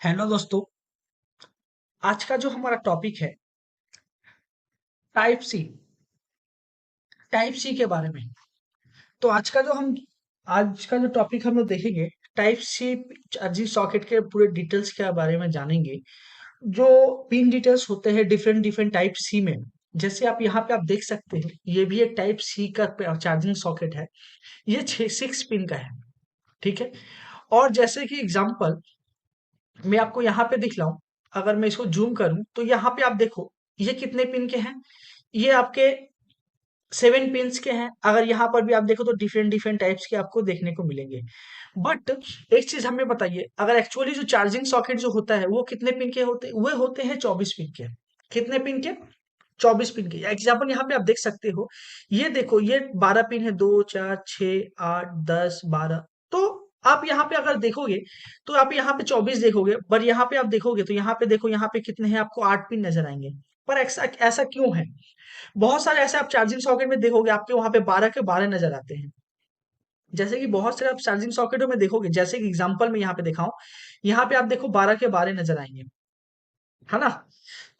Hello दोस्तों। आज का जो हमारा टॉपिक है टाइप सी टाइप सी के बारे में। तो आज का जो टॉपिक हम लोग देखेंगे टाइप सी चार्जिंग सॉकेट के पूरे डिटेल्स के बारे में जानेंगे। जो पिन डिटेल्स होते हैं डिफरेंट डिफरेंट टाइप सी में। जैसे आप यहाँ पे आप देख सकते हैं, ये भी एक टाइप सी का चार्जिंग सॉकेट है। ये 6 पिन का है। ठीक है। और जैसे कि एग्जांपल मैं आपको यहाँ पे दिखलाऊं, अगर मैं इसको जूम करूं तो यहाँ पे आप देखो ये कितने पिन के हैं। ये आपके 7 पिन्स के हैं। अगर यहाँ पर भी आप देखो तो डिफरेंट डिफरेंट टाइप्स के आपको देखने को मिलेंगे। बट एक चीज हमें बताइए, अगर एक्चुअली जो चार्जिंग सॉकेट जो होता है वो कितने पिन के होते हैं? वो होते हैं 24 पिन के। कितने पिन के? 24 पिन के। एग्जाम्पल यहाँ पे आप देख सकते हो, ये देखो ये 12 पिन है, 2 4 6 8 10 12। तो आप यहाँ पे अगर देखोगे तो आप यहाँ पे 24 देखोगे, पर यहाँ पे आप देखोगे तो यहाँ पे देखो, यहाँ पे कितने हैं? आपको 8 पिन नजर आएंगे। पर ऐसा ऐसा क्यों है? बहुत सारे ऐसे आप चार्जिंग सॉकेट में देखोगे, आपके वहां पे 12 के 12 नजर आते हैं। जैसे कि बहुत सारे आप चार्जिंग सॉकेटों में देखोगे, जैसे कि एग्जांपल में यहाँ पे दिखाऊं, यहाँ पे आप देखो 12 के 12 नजर आएंगे, है ना?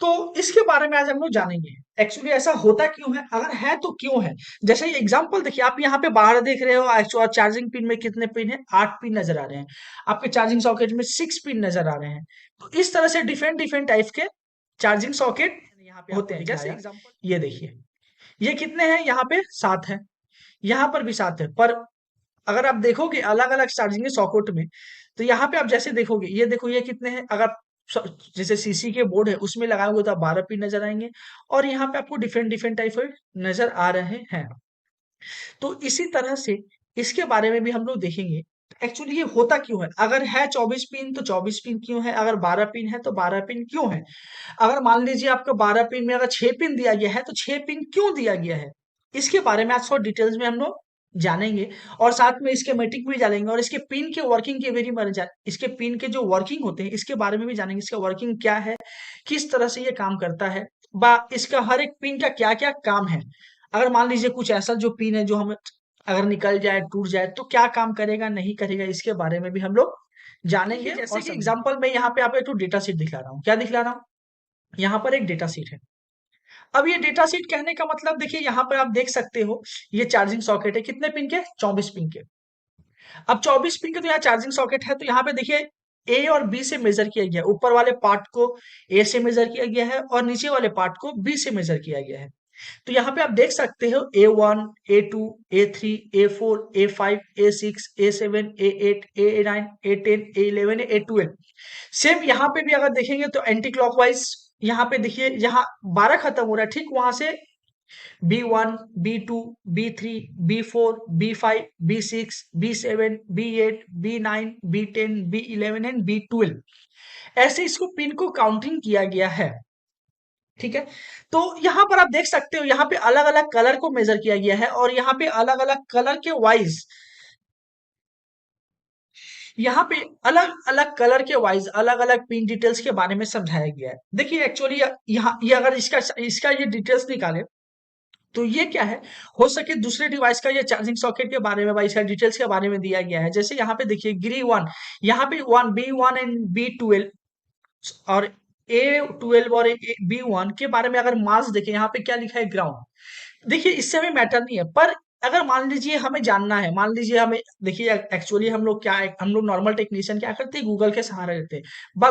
तो इसके बारे में आज हम लोग जानेंगे एक्चुअली ऐसा होता क्यों है, अगर है तो क्यों है। जैसे ये एग्जांपल देखिए, आप यहाँ पे बाहर देख रहे हो और चार्जिंग पिन में कितने पिन है? 8 पिन नजर आ रहे हैं। आपके चार्जिंग सॉकेट में 6 पिन नजर आ रहे हैं। तो इस तरह से डिफरेंट डिफरेंट टाइप के चार्जिंग सॉकेट यहाँ पे होते हैं। जैसे एग्जांपल ये देखिए, ये कितने हैं? यहाँ पे 7 है, यहाँ पर भी 7 है। पर अगर आप देखोगे अलग अलग चार्जिंग सॉकेट में, तो यहाँ पे आप जैसे देखोगे, ये देखो ये कितने हैं? अगर जैसे सीसी के बोर्ड है उसमें लगाओगे तो आप 12 पिन नजर आएंगे। और यहाँ पे आपको डिफरेंट डिफरेंट टाइप नजर आ रहे हैं। तो इसी तरह से इसके बारे में भी हम लोग देखेंगे एक्चुअली ये होता क्यों है। अगर है 24 पिन तो 24 पिन क्यों है? अगर 12 पिन है तो 12 पिन क्यों है? अगर मान लीजिए आपको 12 पिन में अगर 6 पिन दिया गया है तो 6 पिन क्यों दिया गया है? इसके बारे में आज थोड़ा डिटेल्स में हम लोग जानेंगे। और साथ में इसके मैट्रिक भी जानेंगे, और इसके पिन के वर्किंग के वेरी बारे इसके पिन के जो वर्किंग होते हैं इसके बारे में भी जानेंगे। इसका वर्किंग क्या है, किस तरह से ये काम करता है, बा इसका हर एक पिन का क्या क्या काम है। अगर मान लीजिए कुछ ऐसा जो पिन है जो हम अगर निकल जाए टूट जाए तो क्या काम करेगा नहीं करेगा, इसके बारे में भी हम लोग जानेंगे। जैसे कि एग्जांपल मैं यहाँ पे आपको एक डेटा शीट दिखला रहा हूँ। क्या दिखला रहा हूँ? यहाँ पर एक डेटा शीट है। अब ये डेटा शीट कहने का मतलब देखिए, यहाँ पर आप देख सकते हो ये चार्जिंग सॉकेट है। कितने पिन के? 24 पिन के। अब 24 पिन के तो यहाँ चार्जिंग सॉकेट है, तो यहाँ पे देखिए ए और बी से मेजर किया गया है। ऊपर वाले पार्ट को ए से मेजर किया गया है और नीचे वाले पार्ट को बी से मेजर किया गया है। तो यहाँ पे आप देख सकते हो A1, A2, A3, A4, A5, A6, A7, A8, A9, A10, A11, A12। Same यहाँ पे भी अगर देखेंगे तो एंटी क्लॉकवाइज यहाँ पे देखिए, यहाँ 12 खत्म हो रहा है, ठीक वहां से B1, B2, B3, B4, B5, B6, B7, B8, B9, B10, B11 and B12। ऐसे इसको पिन को काउंटिंग किया गया है। ठीक है। तो यहाँ पर आप देख सकते हो, यहाँ पे अलग अलग कलर को मेजर किया गया है, और यहाँ पे अलग अलग कलर के वाइज, यहाँ पे अलग अलग कलर के वाइज अलग अलग पिन डिटेल्स के बारे में समझाया गया है। देखिए एक्चुअली यहाँ ये अगर इसका इसका ये डिटेल्स निकाले तो ये क्या है, हो सके दूसरे डिवाइस का ये चार्जिंग सॉकेट के बारे में भाई इसका डिटेल्स के बारे में दिया गया है। जैसे यहाँ पे देखिए ग्री 1, यहाँ पे 1 B1 एंड B12 और A12 और B1 के बारे में अगर मास देखें, यहाँ पे क्या लिखा है? ग्राउंड। देखिए इससे हमें मैटर नहीं है, पर अगर मान लीजिए हमें जानना है, मान लीजिए हमें देखिए एक्चुअली हम लोग क्या है, हम लोग नॉर्मल टेक्नीशियन क्या करते हैं? गूगल के सहारा लेते हैं,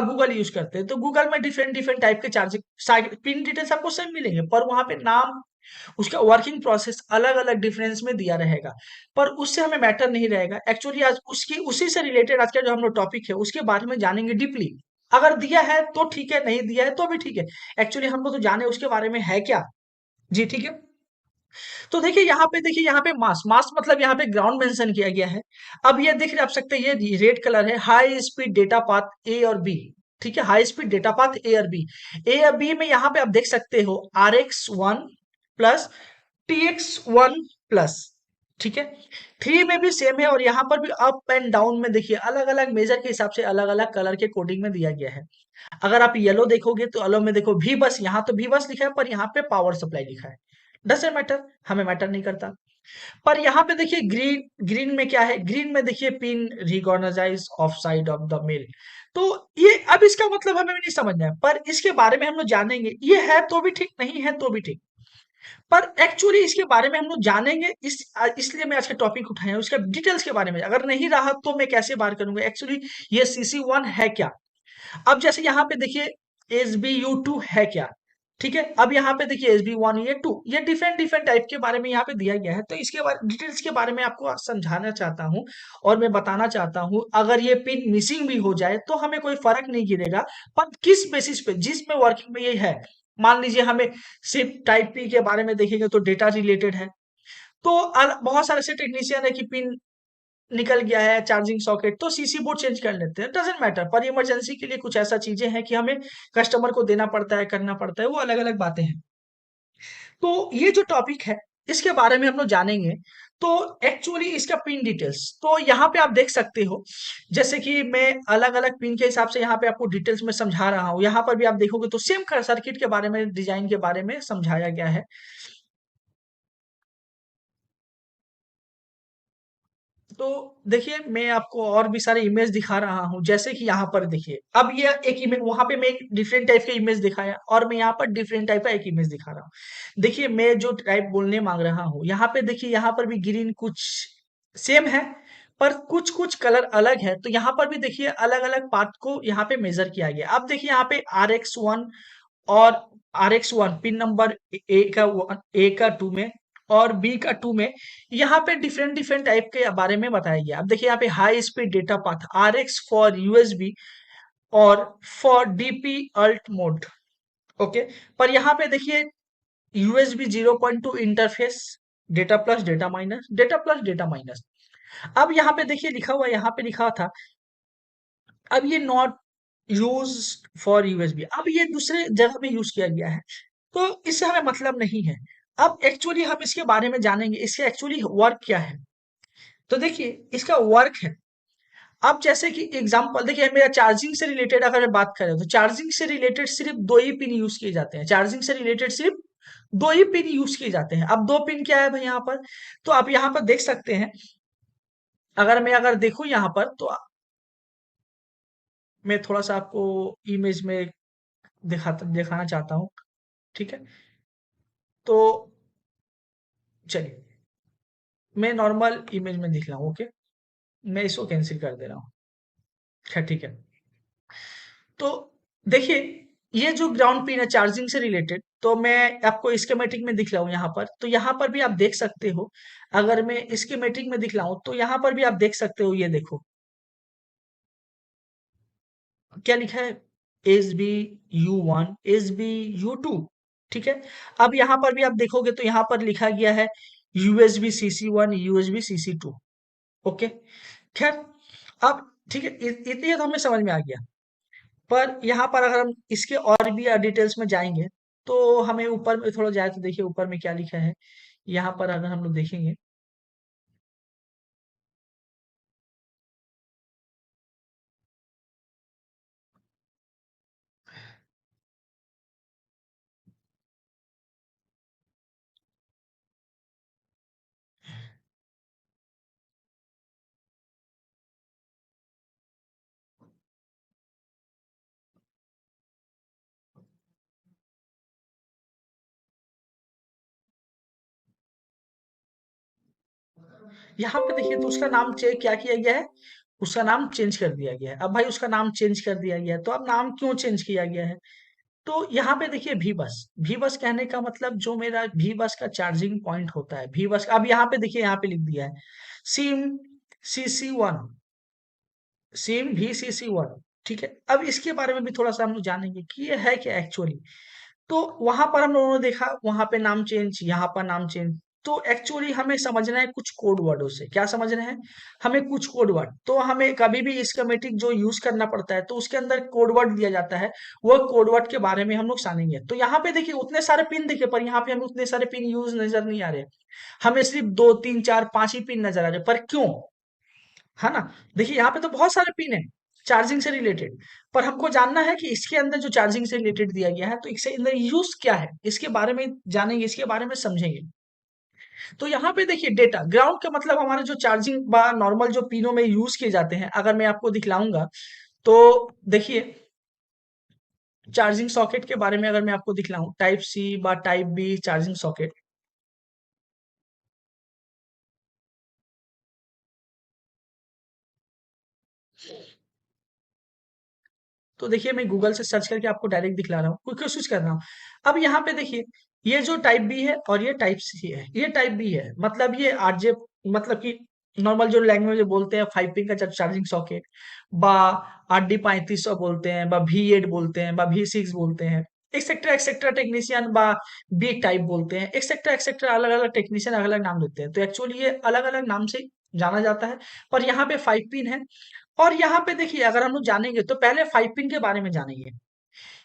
गूगल यूज करते हैं। तो गूगल में डिफरेंट डिफरेंट टाइप के चार्जिंग पिन डिटेल्स आपको सब मिलेंगे, पर वहां पे नाम, उसका वर्किंग प्रोसेस अलग अलग डिफरेंस में दिया रहेगा। पर उससे हमें मैटर नहीं रहेगा एक्चुअली। आज उसकी उसी से रिलेटेड आज का जो हम लोग टॉपिक है उसके बारे में जानेंगे डीपली। अगर दिया है तो ठीक है, नहीं दिया है तो भी ठीक है। एक्चुअली हमको तो जाने उसके बारे में है क्या। जी ठीक है। तो देखिए यहाँ पे मास मास मतलब यहाँ पे ग्राउंड मेंशन किया गया है। अब ये देख रहे आप सकते हैं, ये रेड कलर है हाई स्पीड डेटा पाथ ए और बी। ठीक है, हाई स्पीड डेटा पाथ ए और बी। ए और बी में यहाँ पे आप देख सकते हो RX1 प्लस TX1 प्लस। ठीक है, 3 में भी सेम है, और यहाँ पर भी अप एंड डाउन में देखिए अलग अलग मेजर के हिसाब से अलग अलग कलर के कोडिंग में दिया गया है। अगर आप येलो देखोगे तो येलो में देखो भी बस, यहाँ तो भी बस लिखा है पर यहाँ पे पावर सप्लाई लिखा है। डजेंट मैटर, हमें मैटर नहीं करता। पर यहाँ पे देखिए ग्रीन ग्रीन में क्या है, ग्रीन में देखिए pin recognise of side of the male. तो ये अब इसका मतलब हमें भी नहीं समझना है, पर इसके बारे में हम लोग जानेंगे, ये है तो भी ठीक, नहीं है तो भी ठीक। पर एक्चुअली इसके बारे में हम लोग जानेंगे, इसलिए मैं आज का टॉपिक उठाया हूं, उसका डिटेल्स के बारे में। अगर नहीं रहा तो मैं कैसे बात करूंगा एक्चुअली ये CC1 है क्या। अब जैसे यहाँ पे देखिए SbU2 है क्या, ठीक है। अब यहाँ पे देखिए SB1 ये 2, ये डिफरेंट डिफरेंट टाइप के बारे में यहाँ पे दिया गया है, तो इसके बारे डिटेल्स के बारे में आपको समझाना चाहता हूँ और मैं बताना चाहता हूँ। अगर ये पिन मिसिंग भी हो जाए तो हमें कोई फर्क नहीं गिरेगा, पर किस बेसिस पे, जिसमें वर्किंग में ये है। मान लीजिए हमें सिर्फ टाइप पी के बारे में देखेंगे तो डेटा रिलेटेड है, तो बहुत सारे ऐसे टेक्नीशियन है कि पिन निकल गया है चार्जिंग सॉकेट, तो सीसी बोर्ड चेंज कर लेते हैं, डजेंट मैटर। पर इमरजेंसी के लिए कुछ ऐसा चीजें हैं कि हमें कस्टमर को देना पड़ता है, करना पड़ता है, वो अलग अलग बातें हैं। तो ये जो टॉपिक है इसके बारे में हम लोग जानेंगे। तो एक्चुअली इसका पिन डिटेल्स तो यहाँ पे आप देख सकते हो, जैसे कि मैं अलग अलग पिन के हिसाब से यहाँ पे आपको डिटेल्स में समझा रहा हूँ। यहाँ पर भी आप देखोगे तो सेम सर्किट के बारे में, डिजाइन के बारे में समझाया गया है। तो देखिए मैं आपको और भी सारे इमेज दिखा रहा हूँ, जैसे कि यहाँ पर देखिए, अब ये एक इमेज, वहां पे मैं एक डिफरेंट टाइप का इमेज दिखाया और मैं यहाँ पर डिफरेंट टाइप का एक इमेज दिखा रहा हूँ। देखिए मैं जो टाइप बोलने मांग रहा हूँ, यहाँ पे देखिए, यहाँ पर भी ग्रीन कुछ सेम है, पर कुछ कुछ कलर अलग है। तो यहाँ पर भी देखिए अलग अलग पार्ट को यहाँ पे मेजर किया गया। अब देखिए यहाँ पे RX1 और RX1 पिन नंबर ए का 2 में और बी का 2 में, यहाँ पे डिफरेंट डिफरेंट टाइप के बारे में बताया गया। अब देखिए यहाँ पे high speed data path RX for USB और for DP alt mode, okay. पर यहाँ पे देखिए USB 0.2 interface, data plus data minus, data plus data minus. अब यहाँ पे देखिए लिखा हुआ, यहाँ पे लिखा था, अब ये नॉट यूज फॉर यूएसबी, अब ये दूसरे जगह पे यूज किया गया है, तो इससे हमें मतलब नहीं है। अब एक्चुअली हम इसके बारे में जानेंगे, इसके एक्चुअली वर्क क्या है। तो देखिए इसका वर्क है, अब जैसे कि एग्जांपल देखिए, मेरा चार्जिंग से रिलेटेड अगर मैं बात करें तो चार्जिंग से रिलेटेड सिर्फ दो ही पिन यूज किए जाते हैं, चार्जिंग से रिलेटेड सिर्फ दो ही पिन यूज किए जाते हैं। अब दो पिन क्या है भाई यहाँ पर, तो आप यहाँ पर देख सकते हैं। अगर देखूं यहाँ पर तो मैं थोड़ा सा आपको इमेज में दिखाना चाहता हूँ, ठीक है। तो चलिए मैं नॉर्मल इमेज में दिख रहा हूँ, ओके। मैं इसको कैंसिल कर दे रहा हूँ, अच्छा ठीक है। तो देखिए ये जो ग्राउंड पिन है चार्जिंग से रिलेटेड, तो मैं आपको स्कीमेटिक में दिख रहा हूँ यहाँ पर, तो यहाँ पर भी आप देख सकते हो। अगर मैं स्कीमेटिक में दिख रहा हूँ तो यहाँ पर भी आप देख सकते हो, ये देखो क्या लिखा है, SbU1 SbU2, ठीक है। अब यहाँ पर भी आप देखोगे तो यहाँ पर लिखा गया है USB-CC1 USB-CC2, ओके। खैर, अब ठीक है, इतनी तो हमें समझ में आ गया। पर यहाँ पर अगर हम इसके और भी डिटेल्स में जाएंगे तो हमें ऊपर में थोड़ा जाए तो देखिए ऊपर में क्या लिखा है। यहाँ पर अगर हम लोग देखेंगे, यहाँ पे देखिए तो उसका नाम क्या किया गया है, उसका नाम चेंज कर दिया गया है। अब भाई उसका नाम चेंज कर दिया गया है, तो अब नाम क्यों चेंज किया गया है। तो यहाँ पे देखिए भी बस कहने का मतलब जो मेरा भी बस का चार्जिंग पॉइंट होता है, भी बस अब यहाँ पे देखिए, यहाँ पे लिख दिया है सिम CC1, सिम VCC1, ठीक है। अब इसके बारे में भी थोड़ा सा हम लोग जानेंगे कि ये है क्या एक्चुअली। तो वहां पर हम लोगों ने देखा, वहां पे नाम चेंज, यहाँ पर नाम चेंज। तो एक्चुअली हमें समझना है कुछ कोड वर्डों से, क्या समझना है, हमें कुछ कोड वर्ड। तो हमें कभी भी स्कीमेटिक जो यूज करना पड़ता है तो उसके अंदर कोड वर्ड दिया जाता है, वो कोड वर्ड के बारे में हम लोग जानेंगे। तो यहाँ पे देखिए उतने सारे पिन देखिए, पर यहाँ पे हमें उतने सारे पिन यूज नजर नहीं आ रहे, हमें सिर्फ दो तीन चार पांच ही पिन नजर आ रहे, पर क्यों, है ना। देखिए यहाँ पे तो बहुत सारे पिन है चार्जिंग से रिलेटेड, पर हमको जानना है कि इसके अंदर जो चार्जिंग से रिलेटेड दिया गया है तो इसके अंदर यूज क्या है, इसके बारे में जानेंगे, इसके बारे में समझेंगे। तो यहाँ पे देखिए डेटा ग्राउंड का मतलब हमारे जो चार्जिंग बा नॉर्मल जो पिनों में यूज किए जाते हैं, अगर मैं आपको दिखलाऊंगा तो देखिए चार्जिंग सॉकेट के बारे में अगर मैं आपको दिखलाऊं, टाइप सी बा टाइप बी चार्जिंग सॉकेट। तो देखिए मैं गूगल से सर्च करके आपको डायरेक्ट दिखला रहा हूँ, कोई कोशिश कर रहा हूँ। अब यहाँ पे देखिए ये जो टाइप बी है और ये टाइप सी है, ये टाइप बी है मतलब ये आरजे, मतलब कि नॉर्मल जो लैंग्वेज में बोलते हैं 5 पिन का चार्जिंग सॉकेट, बा RD 3500 बोलते हैं, बा V8 बोलते हैं, बा V6 बोलते हैं, एक्सेट्रा एक्सेट्रा टेक्नीशियन बा बी टाइप बोलते हैं, एक्सेट्रा एक्सेट्रा अलग अलग टेक्नीशियन अलग अलग नाम देते हैं। तो एक्चुअली ये अलग अलग नाम से जाना जाता है। पर यहाँ पे 5 पिन है। और यहाँ पे देखिए अगर हम लोग जानेंगे तो पहले 5 पिन के बारे में जानेंगे।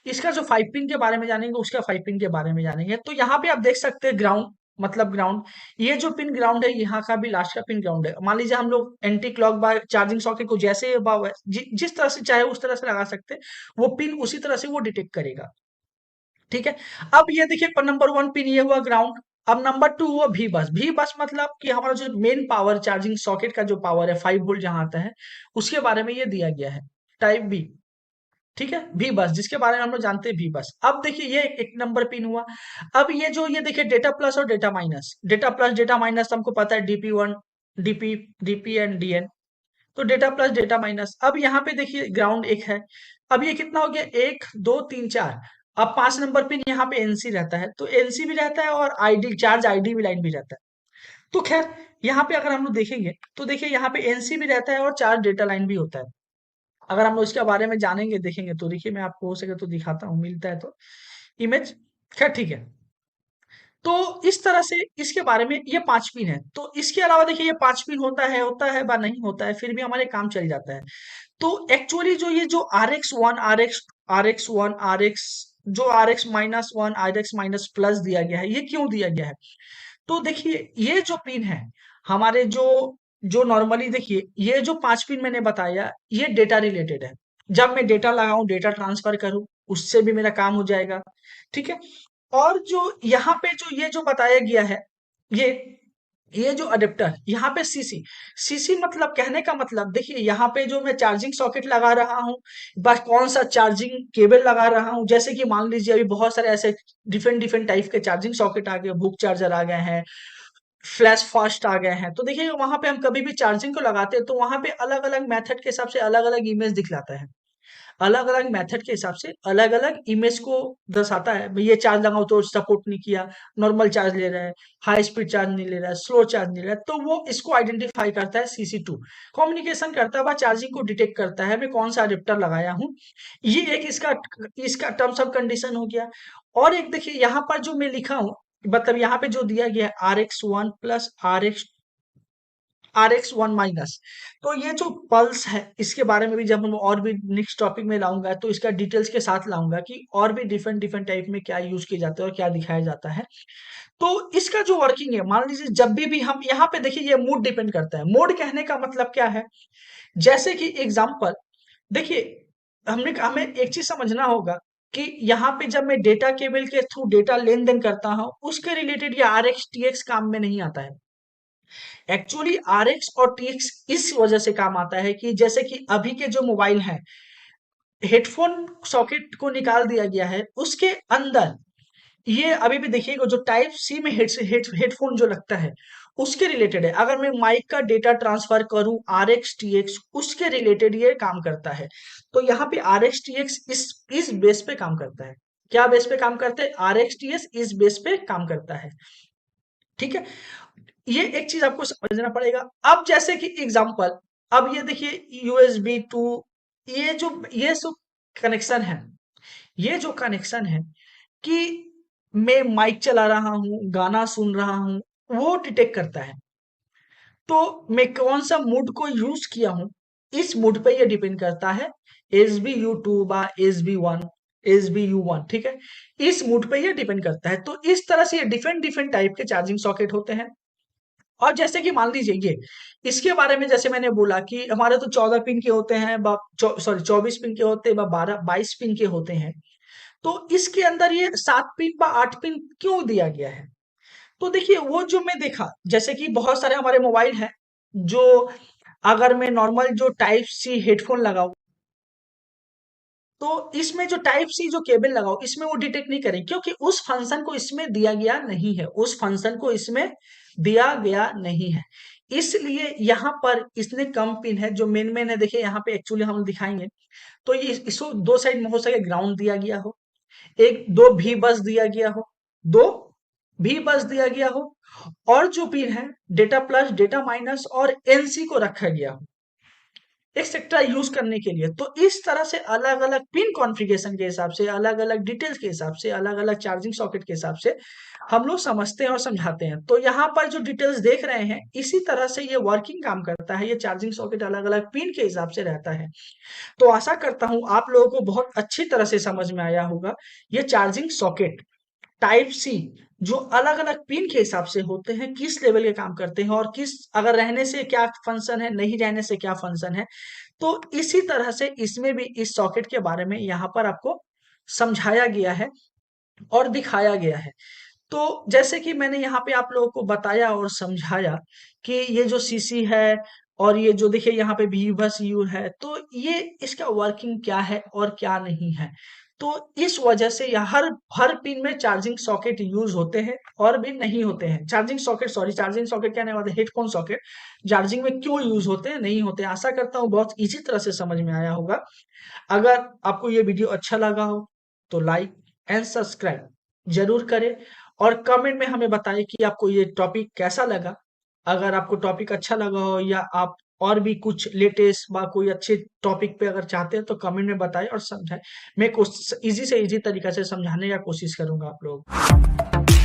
इसका जो 5 पिन के बारे में जानेंगे, उसका 5 पिन के बारे में जानेंगे। तो यहाँ पे आप देख सकते हैं ग्राउंड, मतलब ग्राउंड, ये जो पिन ग्राउंड है यहाँ का भी लास्ट का पिन ग्राउंड है। मान लीजिए हम लोग anti clock by charging socket को जैसे जिस तरह से चाहे उस तरह से लगा सकते हैं, वो पिन उसी तरह से वो डिटेक्ट करेगा। ठीक है। अब ये देखिए नंबर 1 पिन ये हुआ ग्राउंड। अब नंबर 2 हुआ भी बस। भी बस मतलब कि हमारा जो मेन पावर चार्जिंग सॉकेट का जो पावर है 5 वोल्ट जहां आता है, उसके बारे में ये दिया गया है, टाइप बी। ठीक है, भी बस जिसके बारे में हम लोग जानते हैं भी बस। अब देखिए ये एक नंबर पिन हुआ। अब ये जो ये देखिए डेटा प्लस और data minus, data plus data minus तो हमको पता है DP1 DP DP and DN। तो डेटा प्लस डेटा माइनस। अब यहाँ पे देखिए ग्राउंड एक है। अब ये कितना हो गया, 1 2 3 4। अब 5 नंबर पिन यहाँ पे NC रहता है, तो NC भी रहता है और ID चार्ज ID भी लाइन भी रहता है। तो खैर यहाँ पे अगर हम लोग देखेंगे तो देखिए यहाँ पे NC भी रहता है और चार्ज डेटा लाइन भी होता है। अगर हम लोग इसके बारे में जानेंगे देखेंगे तो देखिए मैं आपको हो सके तो दिखाता हूँ, मिलता है तो इमेज। खैर ठीक है। तो इस तरह से इसके बारे में ये 5 पिन है। तो इसके अलावा देखिए ये 5 पिन होता है बा नहीं होता है, फिर भी हमारे काम चल जाता है। तो एक्चुअली जो ये जो RX1 RX1 RX, जो RX-1 RX-प्लस दिया गया है, ये क्यों दिया गया है? तो देखिए ये जो पिन है हमारे जो जो नॉर्मली देखिए ये जो 5 पिन मैंने बताया ये डेटा रिलेटेड है। जब मैं डेटा लगाऊं डेटा ट्रांसफर करूं, उससे भी मेरा काम हो जाएगा। ठीक है। और जो यहाँ पे जो ये जो बताया गया है, ये ये जो अडेप्टर यहाँ पे सीसी, सीसी मतलब कहने का मतलब देखिए यहाँ पे जो मैं चार्जिंग सॉकेट लगा रहा हूँ, बस कौन सा चार्जिंग केबल लगा रहा हूँ। जैसे कि मान लीजिए अभी बहुत सारे ऐसे डिफरेंट डिफरेंट टाइप के चार्जिंग सॉकेट आ गए, बुक चार्जर आ गए हैं, फ्लैश फास्ट आ गए हैं। तो देखिए वहां पे हम कभी भी चार्जिंग को लगाते हैं तो वहां पे अलग अलग मेथड के हिसाब से अलग अलग इमेज दिखलाता है। अलग अलग मेथड के हिसाब से अलग अलग इमेज को दर्शाता है। भाई ये चार्ज लगाओ तो सपोर्ट नहीं किया, नॉर्मल चार्ज ले रहा है, हाई स्पीड चार्ज नहीं ले रहा है, स्लो चार्ज नहीं ले रहा है, तो वो इसको आइडेंटिफाई करता है। CC2 कम्युनिकेशन करता है, वह चार्जिंग को डिटेक्ट करता है मैं कौन सा अडेप्टर लगाया हूँ। ये एक इसका इसका टर्म्स ऑफ कंडीशन हो गया। और एक देखिए यहाँ पर जो मैं लिखा हूँ, मतलब यहाँ पे जो दिया गया है RX1 प्लस RX1 माइनस। तो ये जो पल्स है इसके बारे में भी जब हम और भी नेक्स्ट टॉपिक में लाऊंगा तो इसका डिटेल्स के साथ लाऊंगा कि और भी डिफरेंट डिफरेंट टाइप में क्या यूज किया जाता है और क्या दिखाया जाता है। तो इसका जो वर्किंग है, मान लीजिए जब भी हम यहाँ पे देखिए ये मूड डिपेंड करता है। मोड कहने का मतलब क्या है, जैसे कि एग्जाम्पल देखिए हमने हमें एक चीज समझना होगा कि यहाँ पे जब मैं डेटा केबल के थ्रू डेटा लेन देन करता हूँ उसके रिलेटेड ये RX TX काम में नहीं आता है। एक्चुअली RX और TX इस वजह से काम आता है कि जैसे कि अभी के जो मोबाइल हैं, हेडफोन सॉकेट को निकाल दिया गया है, उसके अंदर ये अभी भी देखिएगा जो टाइप सी में हेडफोन जो लगता है उसके रिलेटेड है। अगर मैं माइक का डेटा ट्रांसफर करूं RX TX, उसके रिलेटेड ये काम करता है। तो यहाँ पे RX TX इस बेस पे काम करता है। क्या बेस पे काम करते हैं, RX TX इस बेस पे काम करता है। ठीक है। ये एक चीज आपको समझना पड़ेगा। अब जैसे कि एग्जांपल, अब ये देखिए USB 2, ये जो कनेक्शन है, ये जो कनेक्शन है कि मैं माइक चला रहा हूँ, गाना सुन रहा हूँ, वो डिटेक्ट करता है। तो मैं कौन सा मूड को यूज किया हूँ, इस मूड पे ये डिपेंड करता है। SBU2 बा SB1 ठीक है, इस मूड पे ये डिपेंड करता है। तो इस तरह से ये डिफरेंट डिफरेंट टाइप के चार्जिंग सॉकेट होते हैं। और जैसे कि मान लीजिए ये इसके बारे में जैसे मैंने बोला कि हमारे तो 14 पिन के होते हैं, सॉरी 24 पिन के होते हैं, 12 22 पिन के होते हैं। तो इसके अंदर ये 7 पिन व 8 पिन क्यों दिया गया है? तो देखिए वो जो मैं देखा, जैसे कि बहुत सारे हमारे मोबाइल हैं जो, अगर मैं नॉर्मल जो टाइप सी हेडफोन लगाऊं, तो इसमें जो टाइप सी जो केबल लगाओ इसमें वो डिटेक्ट नहीं करें, क्योंकि उस फंक्शन को इसमें दिया गया नहीं है, उस फंक्शन को इसमें दिया गया नहीं है। इसलिए यहाँ पर इसने कम पिन है जो मेन मेन है। देखिए यहाँ पे एक्चुअली हम दिखाएंगे, तो ये इसको दो साइड में हो सके ग्राउंड दिया गया हो, एक दो भी बस दिया गया हो, दो भी बस दिया गया हो, और जो पिन है डेटा प्लस डेटा माइनस और एनसी को रखा गया हो एक्सेट्रा यूज करने के लिए। तो इस तरह से अलग अलग पिन कॉन्फ़िगरेशन के हिसाब से, अलग अलग डिटेल्स के हिसाब से, अलग अलग चार्जिंग सॉकेट के हिसाब से हम लोग समझते हैं और समझाते हैं। तो यहाँ पर जो डिटेल्स देख रहे हैं इसी तरह से ये वर्किंग काम करता है, ये चार्जिंग सॉकेट अलग अलग पिन के हिसाब से रहता है। तो आशा करता हूं आप लोगों को बहुत अच्छी तरह से समझ में आया होगा। ये चार्जिंग सॉकेट टाइप सी जो अलग अलग पिन के हिसाब से होते हैं, किस लेवल के काम करते हैं, और किस अगर रहने से क्या फंक्शन है, नहीं रहने से क्या फंक्शन है। तो इसी तरह से इसमें भी इस सॉकेट के बारे में यहाँ पर आपको समझाया गया है और दिखाया गया है। तो जैसे कि मैंने यहाँ पे आप लोगों को बताया और समझाया कि ये जो सीसी है और ये जो देखिए यहाँ पे भी बस यू है, तो ये इसका वर्किंग क्या है और क्या नहीं है। तो इस वजह से यह हर हर पिन में चार्जिंग सॉकेट यूज होते हैं और भी नहीं होते हैं। Charging socket, sorry charging socket कहने वाले हेडफोन सॉकेट चार्जिंग में क्यों यूज होते हैं, नहीं होते हैं। आशा करता हूँ बहुत इजी तरह से समझ में आया होगा। अगर आपको ये वीडियो अच्छा लगा हो तो लाइक एंड सब्सक्राइब जरूर करें, और कमेंट में हमें बताएं कि आपको ये टॉपिक कैसा लगा। अगर आपको टॉपिक अच्छा लगा हो या आप और भी कुछ लेटेस्ट बा कोई अच्छे टॉपिक पे अगर चाहते हैं तो कमेंट में बताएं और समझाएं। मैं कोशिश इजी से इजी तरीका से समझाने का कोशिश करूंगा आप लोगों को।